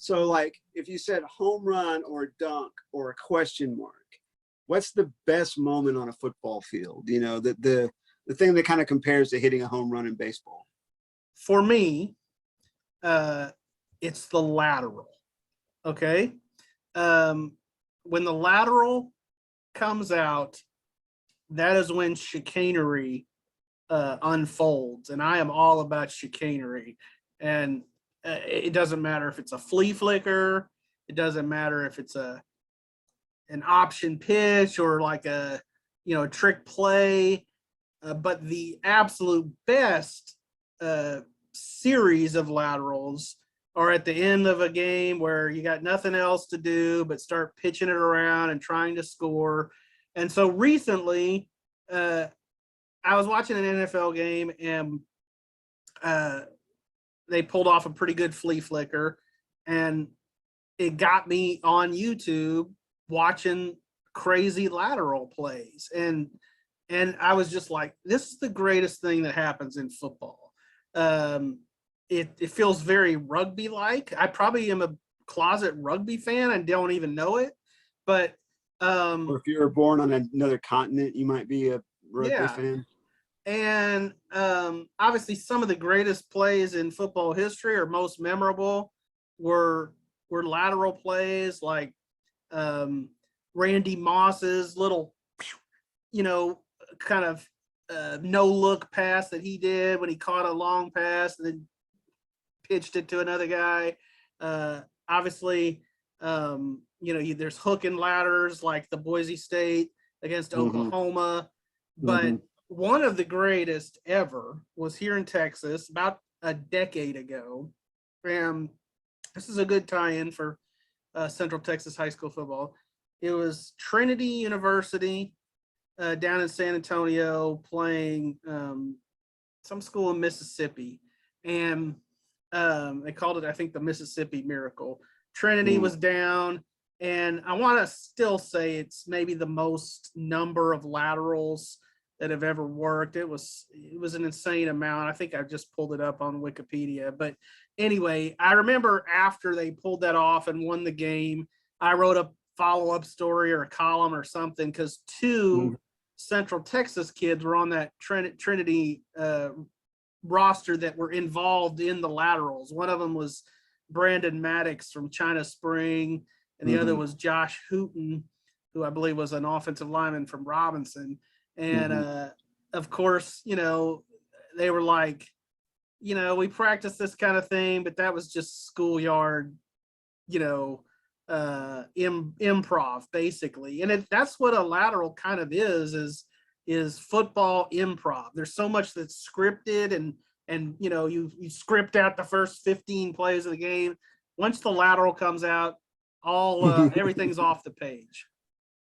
So, like, if you said home run or dunk or a question mark, what's the best moment on a football field? You know, the thing that kind of compares to hitting a home run in baseball. For me, it's the lateral. Okay. When the lateral comes out, that is when chicanery unfolds, and I am all about chicanery. And it doesn't matter if it's a flea flicker, it doesn't matter if it's an option pitch or like a trick play, but the absolute best series of laterals are at the end of a game where you got nothing else to do but start pitching it around and trying to score. And so recently, I was watching an NFL game and they pulled off a pretty good flea flicker, and it got me on YouTube watching crazy lateral plays. And I was just like, this is the greatest thing that happens in football. It feels very rugby-like. I probably am a closet rugby fan and don't even know it. But or if you were born on another continent, you might be a rugby fan. And obviously, some of the greatest plays in football history or most memorable were lateral plays, like Randy Moss's little, kind of no look pass that he did when he caught a long pass and then pitched it to another guy. Obviously, there's hook and ladders like the Boise State against Oklahoma, but one of the greatest ever was here in Texas about a decade ago. And this is a good tie-in for Central Texas high school football. It was Trinity University down in San Antonio playing some school in Mississippi. And they called it, I think, the Mississippi Miracle. Trinity was down, and I want to still say it's maybe the most number of laterals that have ever worked. It was an insane amount. I think I just pulled it up on Wikipedia. But anyway, I remember after they pulled that off and won the game, I wrote a follow-up story or a column or something, because two Central Texas kids were on that Trinity roster that were involved in the laterals. One of them was Brandon Maddox from China Spring, and the other was Josh Hooten, who I believe was an offensive lineman from Robinson. And of course, they were like, we practice this kind of thing, but that was just schoolyard, improv basically. And that's what a lateral kind of is football improv. There's so much that's scripted, and you script out the first 15 plays of the game. Once the lateral comes out, everything's off the page.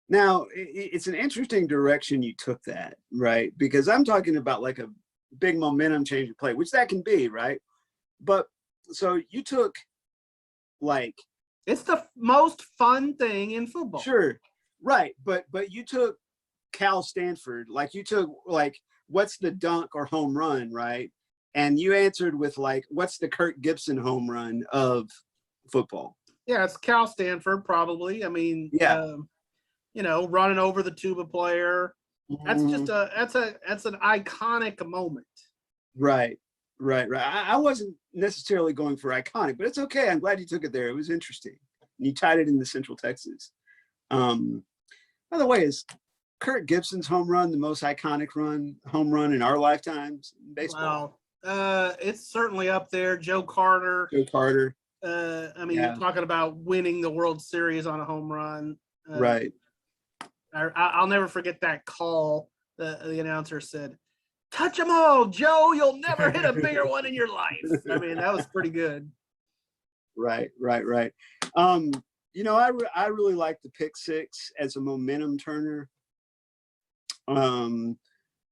Now, it's an interesting direction you took that, right? Because I'm talking about like a big momentum change of play, which that can be, right? But so you took like... It's the most fun thing in football. Sure, right. But you took Cal Stanford, like you took like, what's the dunk or home run, right? And you answered with like, what's the Kirk Gibson home run of football? Yeah, it's Cal Stanford, probably. I mean, running over the tuba player. That's just that's an iconic moment. Right. I wasn't necessarily going for iconic, but it's okay. I'm glad you took it there. It was interesting. And you tied it into Central Texas. By the way, is Kirk Gibson's home run the most iconic home run in our lifetimes in baseball? Wow. It's certainly up there. Joe Carter. I mean, you're talking about winning the World Series on a home run. Right. I'll never forget that call. The announcer said, "Touch them all, Joe. You'll never hit a bigger one in your life." I mean, that was pretty good. Right. I really like the pick six as a momentum turner.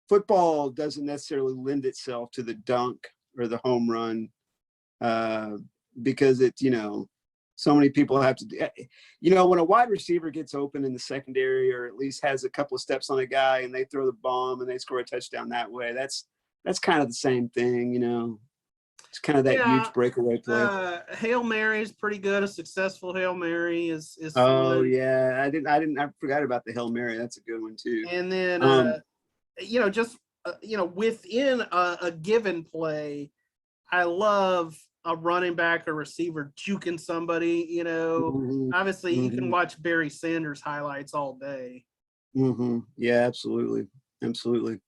Football doesn't necessarily lend itself to the dunk or the home run because it's, so many people have to do, when a wide receiver gets open in the secondary, or at least has a couple of steps on a guy, and they throw the bomb and they score a touchdown that way, that's kind of the same thing, It's kind of that Yeah, huge breakaway play. Hail Mary is pretty good. A successful Hail Mary is Oh fun. yeah, I forgot about the Hail Mary. That's a good one too. And then Um, just within a given play, I love a running back or receiver juking somebody. mhm, Obviously you can mhm, watch Barry Sanders highlights all day. mhm. Yeah, absolutely, absolutely.